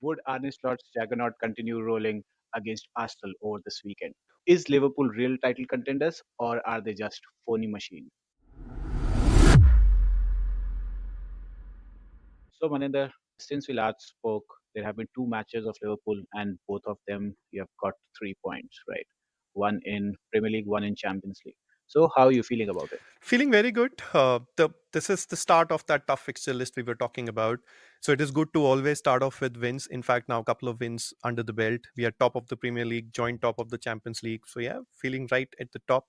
Would Arne Slot's juggernaut continue rolling against Arsenal over this weekend? Is Liverpool real title contenders or are they just phony machine? So, Maninder, since we last spoke, there have been two matches of Liverpool, and both of them you have got 3 points, right? One in Premier League, one in Champions League. So, how are you feeling about it? Feeling very good. This is the start of that tough fixture list we were talking about. So it is good to always start off with wins. In fact, now a couple of wins under the belt. We are top of the Premier League, joint top of the Champions League. So yeah, feeling right at the top.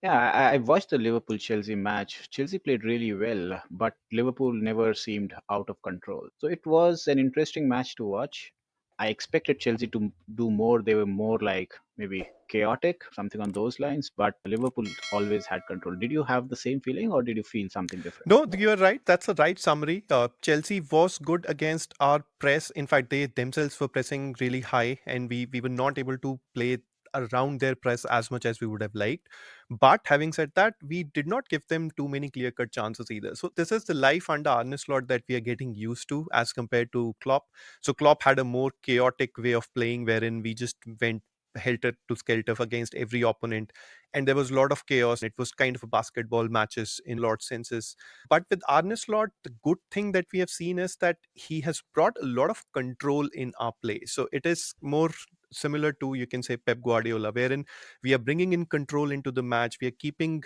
Yeah, I watched the Liverpool Chelsea match. Chelsea played really well, but Liverpool never seemed out of control. So it was an interesting match to watch. I expected Chelsea to do more. They were more like maybe chaotic, something on those lines, but Liverpool always had control. Did you have the same feeling or did you feel something different? No, you're right. That's a right summary. Chelsea was good against our press. In fact, they themselves were pressing really high, and we were not able to play around their press as much as we would have liked. But having said that, we did not give them too many clear cut chances either. So this is the life under Arne Slot that we are getting used to as compared to Klopp. So Klopp had a more chaotic way of playing, wherein we just went helter to skelter against every opponent, and there was a lot of chaos. It was kind of a basketball matches in a lot of senses. But with Arne Slot, the good thing that we have seen is that he has brought a lot of control in our play. So it is more similar to, you can say, Pep Guardiola, wherein we are bringing in control into the match. We are keeping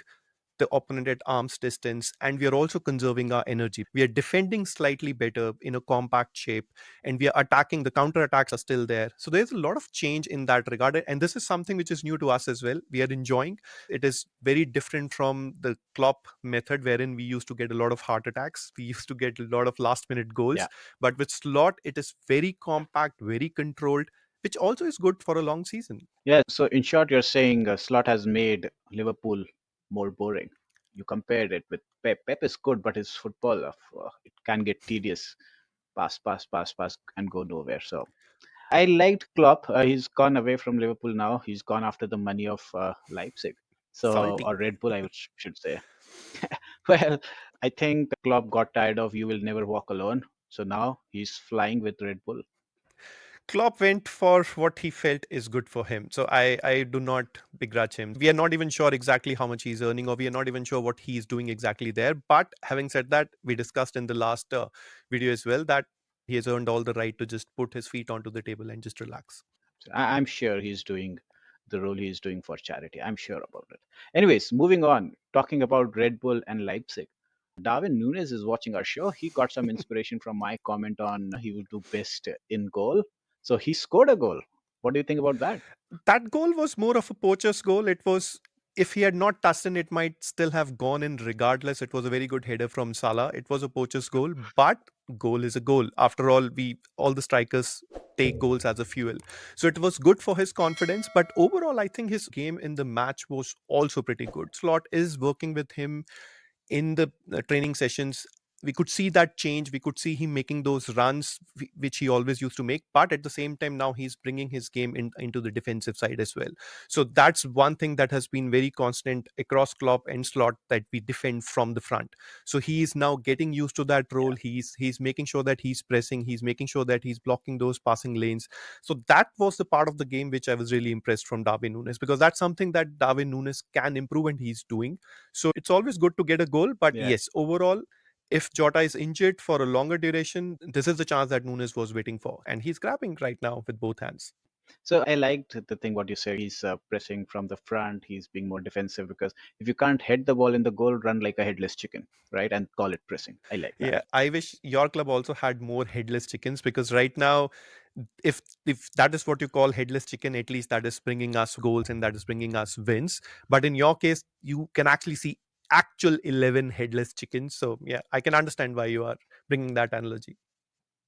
the opponent at arm's distance, and we are also conserving our energy. We are defending slightly better in a compact shape, and we are attacking. The counter attacks are still there. So there's a lot of change in that regard, and this is something which is new to us as well. We are enjoying. It is very different from the Klopp method, wherein we used to get a lot of heart attacks. We used to get a lot of last minute Yeah. goals. But with Slot, it is very compact, very controlled, which also is good for a long season. Yeah. So, in short, you're saying Slot has made Liverpool more boring. You compared it with Pep. Pep is good, but his football, it can get tedious. Pass, pass, pass, pass, and go nowhere. So, I liked Klopp. He's gone away from Liverpool now. He's gone after the money of Leipzig. So, Salty. or Red Bull, should say. Well, I think Klopp got tired of "You will never walk alone." So now he's flying with Red Bull. Klopp went for what he felt is good for him. So I do not begrudge him. We are not even sure exactly how much he's earning, or we are not even sure what he's doing exactly there. But having said that, we discussed in the last video as well that he has earned all the right to just put his feet onto the table and just relax. So I'm sure he's doing the role he's doing for charity. I'm sure about it. Anyways, moving on, talking about Red Bull and Leipzig. Darwin Nunes is watching our show. He got some inspiration from my comment on he would do best in goal. So he scored a goal. What do you think about that? That goal was more of a poacher's goal. It was, if he had not touched in, it might still have gone in regardless. It was a very good header from Salah. It was a poacher's goal, but goal is a goal. After all, we all the strikers take goals as a fuel. So it was good for his confidence. But overall, I think his game in the match was also pretty good. Slot is working with him in the training sessions. We could see that change. We could see him making those runs which he always used to make, but at the same time now he's bringing his game into the defensive side as well. So that's one thing that has been very constant across Klopp and Slot, that we defend from the front. So he is now getting used to that role. Yeah. He's making sure that he's pressing, he's making sure that he's blocking those passing lanes. So that was the part of the game which I was really impressed from Darwin Nunes, because that's something that Darwin Nunes can improve, and he's doing. So it's always good to get a goal. But Yeah. yes, overall, if Jota is injured for a longer duration, this is the chance that Nunes was waiting for. And he's grabbing right now with both hands. So I liked the thing what you said. He's pressing from the front. He's being more defensive because if you can't head the ball in the goal, run like a headless chicken, right? And call it pressing. I like that. Yeah, I wish your club also had more headless chickens, because right now, if that is what you call headless chicken, at least that is bringing us goals and that is bringing us wins. But in your case, you can actually see actual 11 headless chickens. So yeah, I can understand why you are bringing that analogy.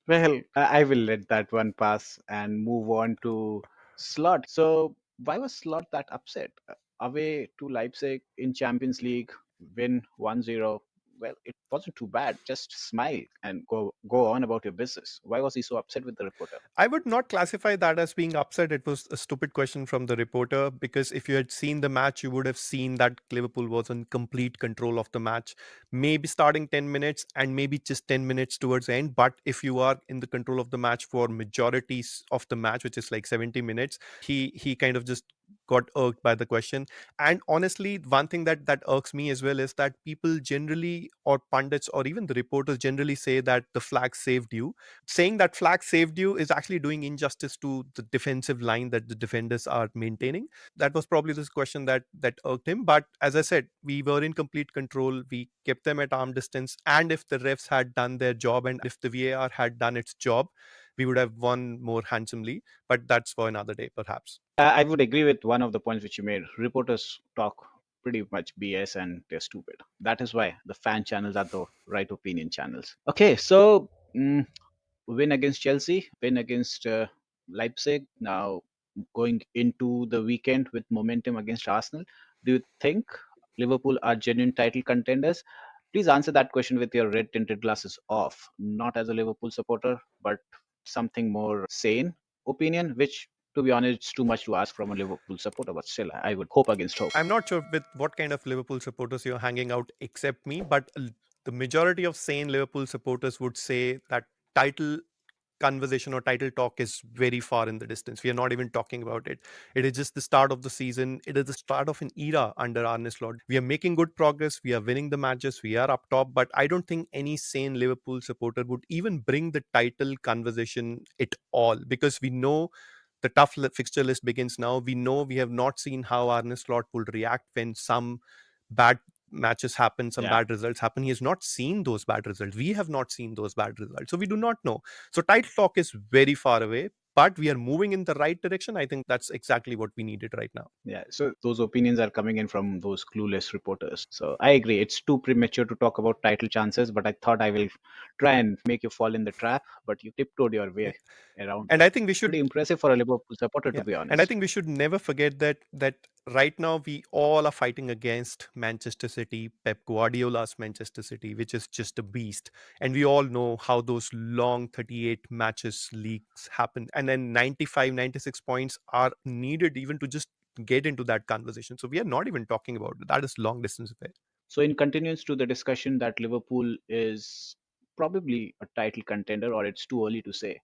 Well, I will let that one pass and move on to Slot. So, why was Slot that upset? Away to Leipzig in Champions League, win 1-0. Well, it wasn't too bad. Just smile and go on about your business. Why was he so upset with the reporter? I would not classify that as being upset. It was a stupid question from the reporter because if you had seen the match, you would have seen that Liverpool was in complete control of the match. Maybe starting 10 minutes and maybe just 10 minutes towards the end. But if you are in the control of the match for majorities of the match, which is like 70 minutes, he kind of just got irked by the question. And honestly, one thing that irks me as well is that people generally, or pundits, or even the reporters generally say that the flag saved you. Saying that flag saved you is actually doing injustice to the defensive line that the defenders are maintaining. That was probably this question that irked him. But as I said, we were in complete control. We kept them at arm distance. And if the refs had done their job and if the VAR had done its job, we would have won more handsomely. But that's for another day, perhaps. I would agree with one of the points which you made. Reporters talk pretty much BS and they're stupid. That is why the fan channels are the right opinion channels. Okay, so win against Chelsea, win against Leipzig. Now going into the weekend with momentum against Arsenal, do you think Liverpool are genuine title contenders? Please answer that question with your red tinted glasses off, not as a Liverpool supporter, but something more sane opinion, which to be honest, it's too much to ask from a Liverpool supporter, but still, I would hope against hope. I'm not sure with what kind of Liverpool supporters you're hanging out except me, but the majority of sane Liverpool supporters would say that title conversation or title talk is very far in the distance. We are not even talking about it. It is just the start of the season. It is the start of an era under Arne Slot. We are making good progress. We are winning the matches. We are up top. But I don't think any sane Liverpool supporter would even bring the title conversation at all because we know the fixture list begins now. We know we have not seen how Arne Slot will react when some bad matches happen, some Yeah. bad results happen. He has not seen those bad results. We have not seen those bad results. So we do not know. So title talk is very far away, but we are moving in the right direction. I think that's exactly what we needed right now. Yeah, so those opinions are coming in from those clueless reporters. So I agree, it's too premature to talk about title chances, but I thought I will try and make you fall in the trap, but you tiptoed your Yeah. way around And it. I think we Pretty should impressive for a Liverpool supporter, to Yeah, be and I honest. think we should never forget that right now we all are fighting against Manchester City, Pep Guardiola's Manchester City, which is just a beast. And we all know how those long 38 matches leagues happen. And then 95, 96 points are needed even to just get into that conversation. So we are not even talking about it. That is long distance away. So, in continuance to the discussion that Liverpool is probably a title contender, or it's too early to say,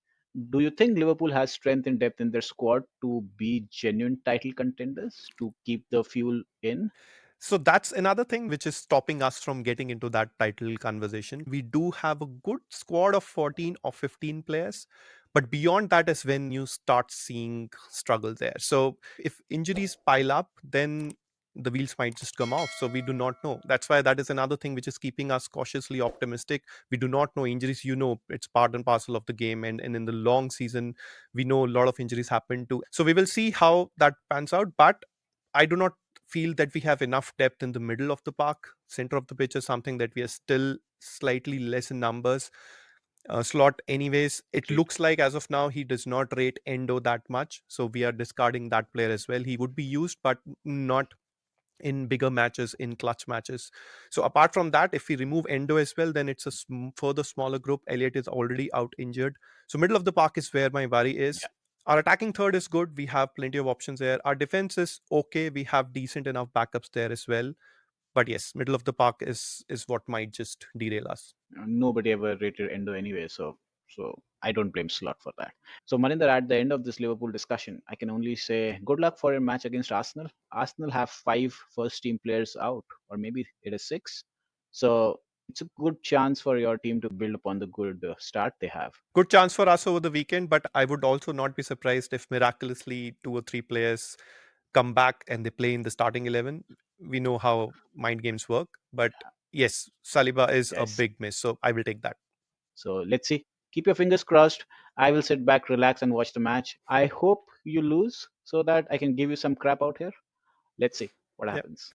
do you think Liverpool has strength and depth in their squad to be genuine title contenders, to keep the fuel in? So that's another thing which is stopping us from getting into that title conversation. We do have a good squad of 14 or 15 players, but beyond that is when you start seeing struggle there. So if injuries pile up, then the wheels might just come off. So we do not know. That's why that is another thing which is keeping us cautiously optimistic. We do not know injuries, it's part and parcel of the game. And in the long season, we know a lot of injuries happen too. So we will see how that pans out. But I do not feel that we have enough depth in the middle of the park. Center of the pitch is something that we are still slightly less in numbers. Slot, anyways, it Agreed. looks like as of now he does not rate Endo that much, so we are discarding that player as well. He would be used, but not in bigger matches, in clutch matches. So apart from that, if we remove Endo as well, then it's a further smaller group. Elliot is already out injured. So middle of the park is where my worry is. Our attacking third is good. We have plenty of options there. Our defense is okay. We have decent enough backups there as well. But yes, middle of the park is what might just derail us. Nobody ever rated Endo anyway, so I don't blame Slot for that. So Maninder, at the end of this Liverpool discussion, I can only say good luck for your match against Arsenal. Arsenal have 5 first team players out, or maybe it is 6. So it's a good chance for your team to build upon the good start they have. Good chance for us over the weekend, but I would also not be surprised if miraculously two or three players come back and they play in the starting 11. We know how mind games work, but yes, Saliba is a Yes. big miss, so I will take that. So let's see. Keep your fingers crossed. I will sit back, relax, and watch the match. I hope you lose so that I can give you some crap out here. Let's see what Yeah. happens.